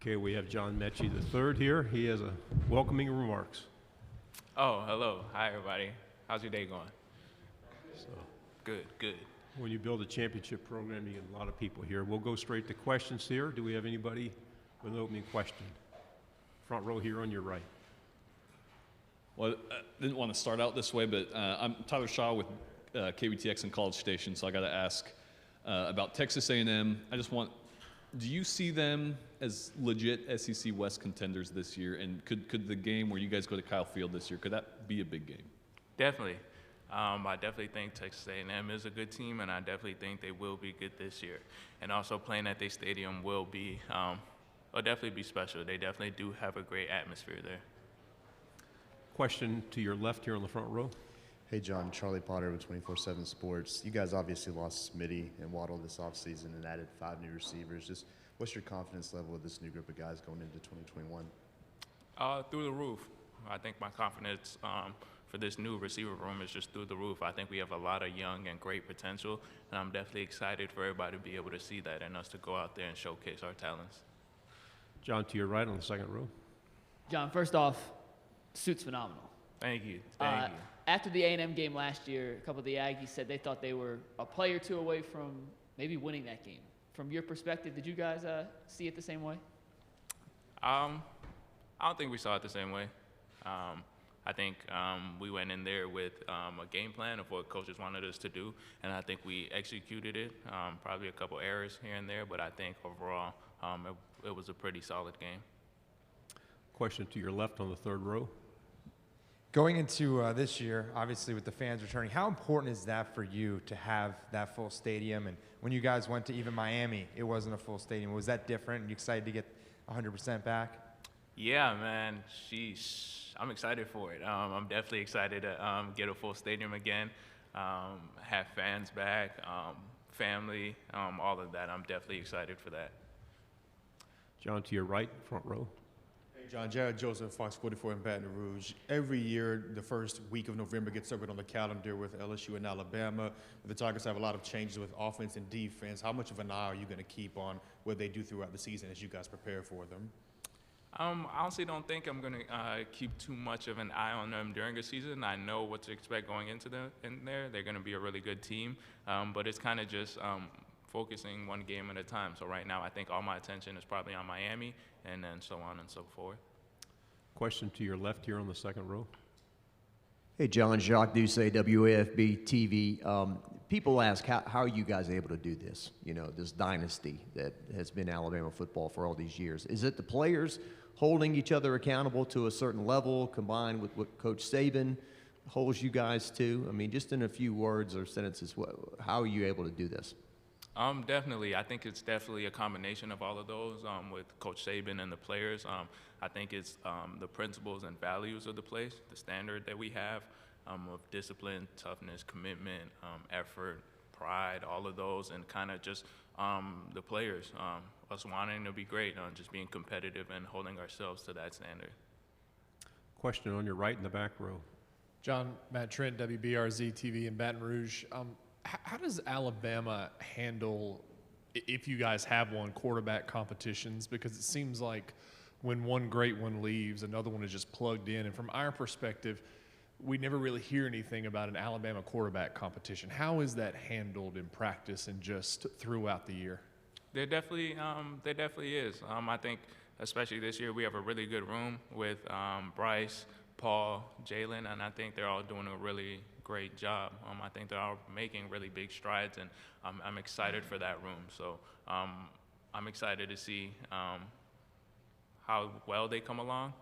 Okay, we have John Metchie the third here. He has a welcoming remarks. Oh, hello. Hi, everybody. How's your day going? So, Good, good. when you build a championship program, you get a lot of people here. We'll go straight to questions here. Do we have anybody with an opening question? Front row here on your right. Well, I didn't want to start out this way, but I'm Tyler Shaw with KBTX and College Station, so I got to ask about Texas A&M. Do you see them as legit SEC West contenders this year? And could the game where you guys go to Kyle Field this year, could that be a big game? Definitely. I definitely think Texas A&M is a good team, and I definitely think they will be good this year. And also playing at their stadium will definitely be special. They definitely do have a great atmosphere there. Question to your left here on the front row. Hey, John. Charlie Potter with 24/7 Sports. You guys obviously lost Smitty and Waddle this offseason and added 5 new receivers. Just what's your confidence level with this new group of guys going into 2021? Through the roof. I think my confidence for this new receiver room is just through the roof. I think we have a lot of young and great potential, and I'm definitely excited for everybody to be able to see that and us to go out there and showcase our talents. John, to your right on the second row. John, first off, suit's phenomenal. Thank you. Thank you. After the A&M game last year, a couple of the Aggies said they thought they were a play or two away from maybe winning that game. From your perspective, did you guys see it the same way? I don't think we saw it the same way. I think we went in there with a game plan of what coaches wanted us to do, and I think we executed it. Probably a couple errors here and there, but I think overall it was a pretty solid game. Question to your left on the third row. Going into this year, obviously with the fans returning, how important is that for you to have that full stadium? And when you guys went to even Miami, it wasn't a full stadium. Was that different? You excited to get 100% back? Yeah, man. Sheesh. I'm excited for it. I'm definitely excited to get a full stadium again, have fans back, family, all of that. I'm definitely excited for that. John, to your right, front row. John, Jared Joseph, Fox 44 in Baton Rouge. Every year, the first week of November gets circled on the calendar with LSU and Alabama. The Tigers have a lot of changes with offense and defense. How much of an eye are you going to keep on what they do throughout the season as you guys prepare for them? I honestly don't think I'm going to keep too much of an eye on them during the season. I know what to expect going into in there. They're going to be a really good team, but it's kind of just focusing one game at a time. So right now, I think all my attention is probably on Miami, and then so on and so forth. Question to your left here on the second row. Hey, John, Jacques Doucet, WAFB TV. People ask, how are you guys able to do this? You know, this dynasty that has been Alabama football for all these years. Is it the players holding each other accountable to a certain level, combined with what Coach Saban holds you guys to? I mean, just in a few words or sentences, how are you able to do this? Definitely. I think it's definitely a combination of all of those with Coach Saban and the players. I think it's the principles and values of the place, the standard that we have of discipline, toughness, commitment, effort, pride, all of those, and kind of just the players, us wanting to be great, just being competitive and holding ourselves to that standard. Question on your right in the back row. John, Matt Trent, WBRZ TV in Baton Rouge. How does Alabama handle, if you guys have won, quarterback competitions? Because it seems like when one great one leaves, another one is just plugged in. And from our perspective, we never really hear anything about an Alabama quarterback competition. How is that handled in practice and just throughout the year? There definitely is. I think, especially this year, we have a really good room with Bryce, Paul, Jalen, and I think they're all doing a really great job. I think they're all making really big strides, and I'm excited for that room. So I'm excited to see how well they come along,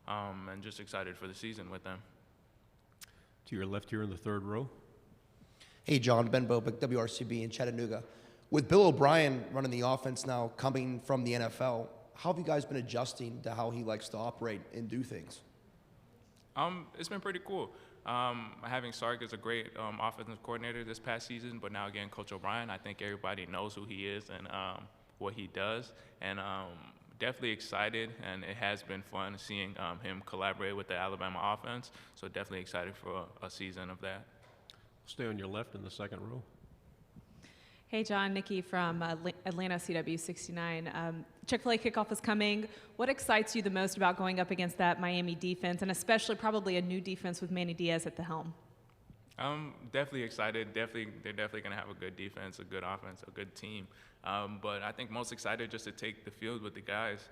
and just excited for the season with them. To your left here in the third row. Hey, John, Ben Bobick, WRCB in Chattanooga. With Bill O'Brien running the offense now, coming from the NFL, how have you guys been adjusting to how he likes to operate and do things? It's been pretty cool. Having Sark as a great offensive coordinator this past season, but now again, Coach O'Brien, I think everybody knows who he is and what he does, and definitely excited, and it has been fun seeing him collaborate with the Alabama offense, so definitely excited for a season of that. Stay on your left in the second row. Hey, John, Nikki from Atlanta CW69. Chick-fil-A kickoff is coming. What excites you the most about going up against that Miami defense, and especially probably a new defense with Manny Diaz at the helm? I'm definitely excited. They're definitely going to have a good defense, a good offense, a good team. But I think most excited just to take the field with the guys.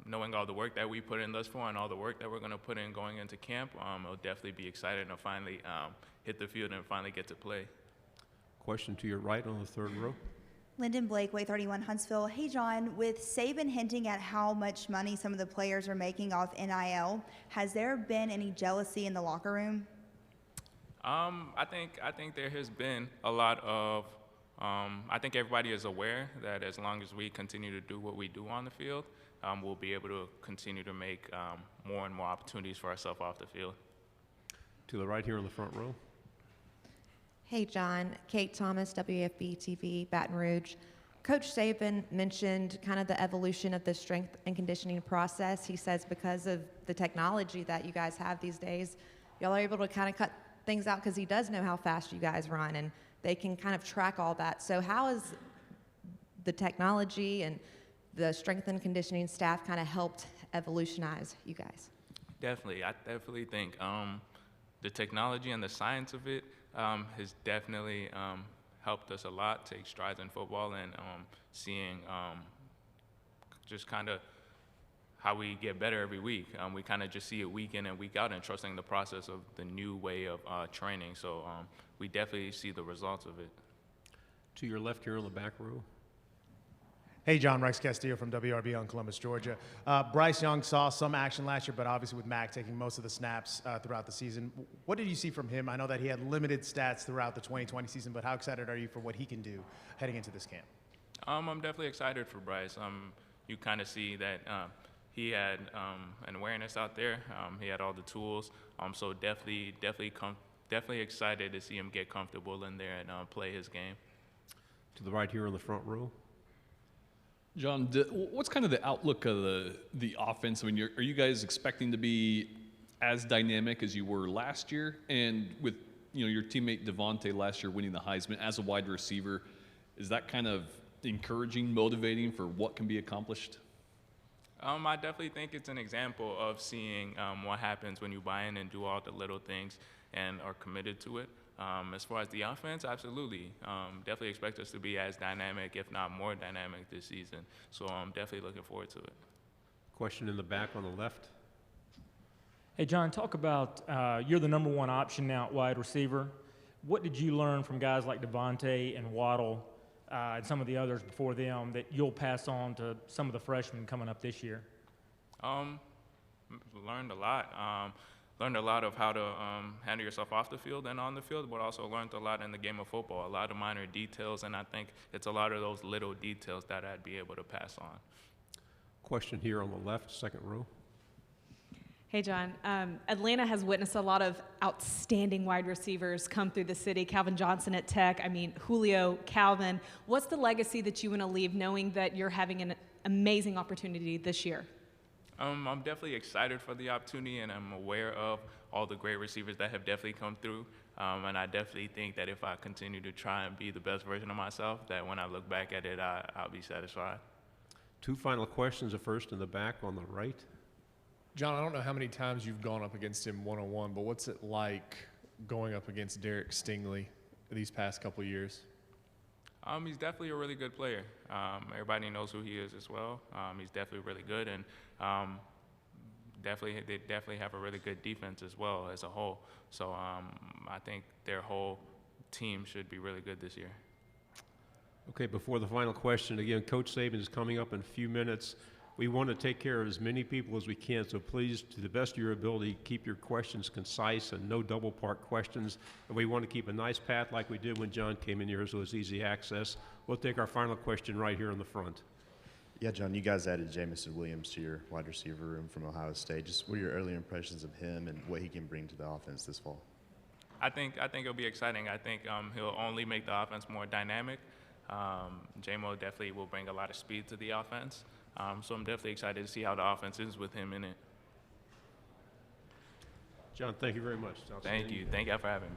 Knowing all the work that we put in thus far and all the work that we're going to put in going into camp, I'll definitely be excited to finally hit the field and finally get to play. Question to your right on the third row. Lyndon Blake, Way 31, Huntsville. Hey, John, with Saban hinting at how much money some of the players are making off NIL, has there been any jealousy in the locker room? I think there has been a lot of. I think everybody is aware that as long as we continue to do what we do on the field, we'll be able to continue to make more and more opportunities for ourselves off the field. To the right here in the front row. Hey, John. Kate Thomas, WFB TV, Baton Rouge. Coach Saban mentioned kind of the evolution of the strength and conditioning process. He says because of the technology that you guys have these days, y'all are able to kind of cut things out because he does know how fast you guys run, and they can kind of track all that. So how has the technology and the strength and conditioning staff kind of helped evolutionize you guys? Definitely. I definitely think the technology and the science of it has definitely helped us a lot take strides in football and seeing just kind of how we get better every week. We kind of just see it week in and week out and trusting the process of the new way of training. So we definitely see the results of it. To your left here in the back row. Hey, John, Rex Castillo from WRB on Columbus, Georgia. Bryce Young saw some action last year, but obviously with Mac taking most of the snaps throughout the season. What did you see from him? I know that he had limited stats throughout the 2020 season, but how excited are you for what he can do heading into this camp? I'm definitely excited for Bryce. You kind of see that he had an awareness out there. He had all the tools. So definitely excited to see him get comfortable in there and play his game. To the right here in the front row. John, what's kind of the outlook of the offense? I mean, are you guys expecting to be as dynamic as you were last year? And with your teammate Devontae last year winning the Heisman as a wide receiver, is that kind of encouraging, motivating for what can be accomplished? I definitely think it's an example of seeing what happens when you buy in and do all the little things and are committed to it. As far as the offense, absolutely. Definitely expect us to be as dynamic, if not more dynamic this season. So I'm definitely looking forward to it. Question in the back on the left. Hey, John, talk about you're the number one option now at wide receiver. What did you learn from guys like Devontae and Waddle and some of the others before them that you'll pass on to some of the freshmen coming up this year? Learned a lot. Learned a lot of how to handle yourself off the field and on the field, but also learned a lot in the game of football, a lot of minor details, and I think it's a lot of those little details that I'd be able to pass on. Question here on the left, second row. Hey, John. Atlanta has witnessed a lot of outstanding wide receivers come through the city. Calvin Johnson at Tech. Julio, Calvin. What's the legacy that you want to leave knowing that you're having an amazing opportunity this year? I'm definitely excited for the opportunity, and I'm aware of all the great receivers that have definitely come through. And I definitely think that if I continue to try and be the best version of myself, that when I look back at it, I'll be satisfied. Two final questions. The first in the back on the right. John, I don't know how many times you've gone up against him one-on-one, but what's it like going up against Derek Stingley these past couple of years? He's definitely a really good player. Everybody knows who he is as well. He's definitely really good, and they definitely have a really good defense as well as a whole. So I think their whole team should be really good this year. Okay, before the final question, again, Coach Saban is coming up in a few minutes. We want to take care of as many people as we can, so please, to the best of your ability, keep your questions concise and no double-part questions. And we want to keep a nice path like we did when John came in here, so it's easy access. We'll take our final question right here in the front. Yeah, John, you guys added Jamison Williams to your wide receiver room from Ohio State. Just what are your early impressions of him and what he can bring to the offense this fall? I think it'll be exciting. I think he'll only make the offense more dynamic. J-Mo definitely will bring a lot of speed to the offense. So I'm definitely excited to see how the offense is with him in it. John, thank you very much. Thank you. Thank you for having me.